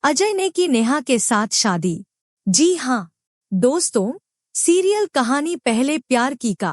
अजय ने की नेहा के साथ शादी। जी हाँ दोस्तों, सीरियल कहानी पहले प्यार की का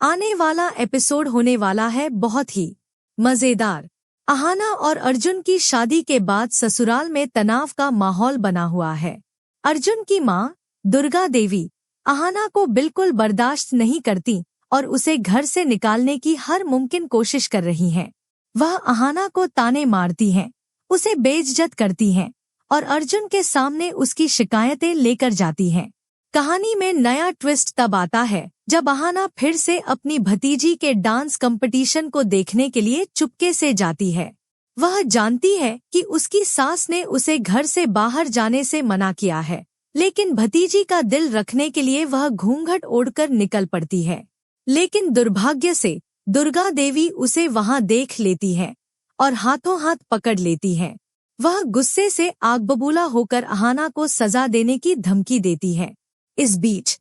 आने वाला एपिसोड होने वाला है बहुत ही मजेदार। अहाना और अर्जुन की शादी के बाद ससुराल में तनाव का माहौल बना हुआ है। अर्जुन की माँ दुर्गा देवी अहाना को बिल्कुल बर्दाश्त नहीं करती और उसे घर से निकालने की हर मुमकिन कोशिश कर रही हैं। वह अहाना को ताने मारती हैं, उसे बेइज्जत करती हैं और अर्जुन के सामने उसकी शिकायतें लेकर जाती हैं। कहानी में नया ट्विस्ट तब आता है जब अहाना फिर से अपनी भतीजी के डांस कंपटीशन को देखने के लिए चुपके से जाती है। वह जानती है कि उसकी सास ने उसे घर से बाहर जाने से मना किया है, लेकिन भतीजी का दिल रखने के लिए वह घूंघट ओढ़कर निकल पड़ती है। लेकिन दुर्भाग्य से दुर्गा देवी उसे वहां देख लेती है और हाथों हाथ पकड़ लेती है। वह गुस्से से आग बबूला होकर अहाना को सजा देने की धमकी देती है। इस बीच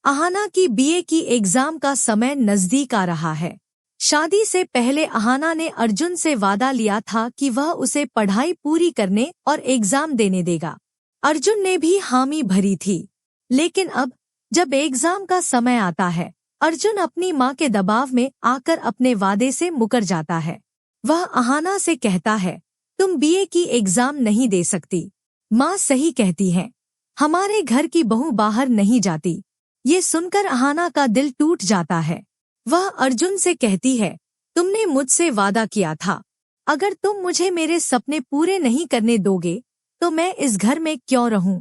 अहाना की बीए की एग्जाम का समय नजदीक आ रहा है। शादी से पहले अहाना ने अर्जुन से वादा लिया था कि वह उसे पढ़ाई पूरी करने और एग्जाम देने देगा। अर्जुन ने भी हामी भरी थी, लेकिन अब जब एग्जाम का समय आता है, अर्जुन अपनी माँ के दबाव में आकर अपने वादे से मुकर जाता है। वह अहाना से कहता है, तुम बीए की एग्जाम नहीं दे सकती। माँ सही कहती है, हमारे घर की बहू बाहर नहीं जाती। ये सुनकर अहाना का दिल टूट जाता है। वह अर्जुन से कहती है, तुमने मुझसे वादा किया था, अगर तुम मुझे मेरे सपने पूरे नहीं करने दोगे तो मैं इस घर में क्यों रहूं।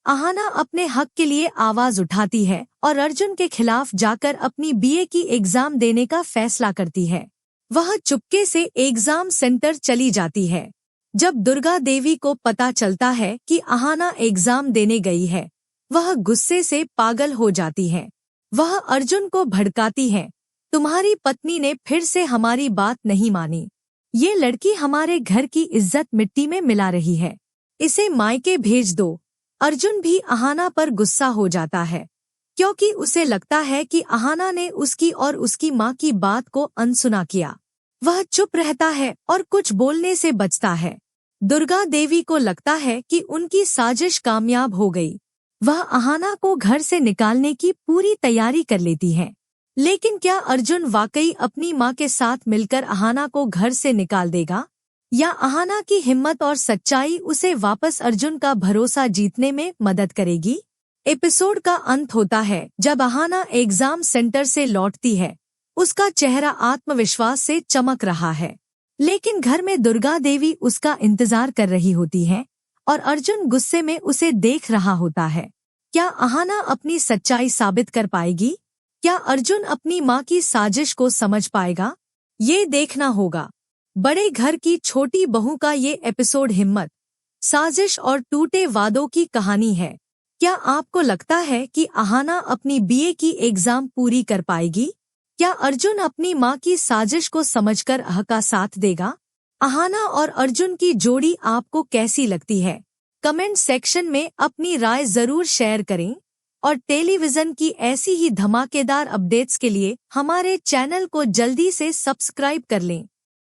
अहाना अपने हक के लिए आवाज उठाती है और अर्जुन के खिलाफ जाकर अपनी बीए की एग्जाम देने का फैसला करती है। वह चुपके से एग्जाम सेंटर चली जाती है। जब दुर्गा देवी को पता चलता है कि अहाना एग्जाम देने गई है, वह गुस्से से पागल हो जाती है। वह अर्जुन को भड़काती है, तुम्हारी पत्नी ने फिर से हमारी बात नहीं मानी। ये लड़की हमारे घर की इज्जत मिट्टी में मिला रही है, इसे मायके भेज दो। अर्जुन भी अहाना पर गुस्सा हो जाता है, क्योंकि उसे लगता है कि अहाना ने उसकी और उसकी माँ की बात को अनसुना किया। वह चुप रहता है और कुछ बोलने से बचता है। दुर्गा देवी को लगता है कि उनकी साजिश कामयाब हो गई। वह अहाना को घर से निकालने की पूरी तैयारी कर लेती है। लेकिन क्या अर्जुन वाकई अपनी माँ के साथ मिलकर अहाना को घर से निकाल देगा, या अहाना की हिम्मत और सच्चाई उसे वापस अर्जुन का भरोसा जीतने में मदद करेगी? एपिसोड का अंत होता है जब अहाना एग्जाम सेंटर से लौटती है। उसका चेहरा आत्मविश्वास से चमक रहा है, लेकिन घर में दुर्गा देवी उसका इंतजार कर रही होती है और अर्जुन गुस्से में उसे देख रहा होता है। क्या अहाना अपनी सच्चाई साबित कर पाएगी? क्या अर्जुन अपनी माँ की साजिश को समझ पाएगा? ये देखना होगा। बड़े घर की छोटी बहू का ये एपिसोड हिम्मत, साजिश और टूटे वादों की कहानी है। क्या आपको लगता है कि अहाना अपनी बीए की एग्जाम पूरी कर पाएगी? क्या अर्जुन अपनी माँ की साजिश को समझकर अह का साथ देगा? अहाना और अर्जुन की जोड़ी आपको कैसी लगती है? कमेंट सेक्शन में अपनी राय जरूर शेयर करें और टेलीविजन की ऐसी ही धमाकेदार अपडेट्स के लिए हमारे चैनल को जल्दी से सब्सक्राइब कर लें।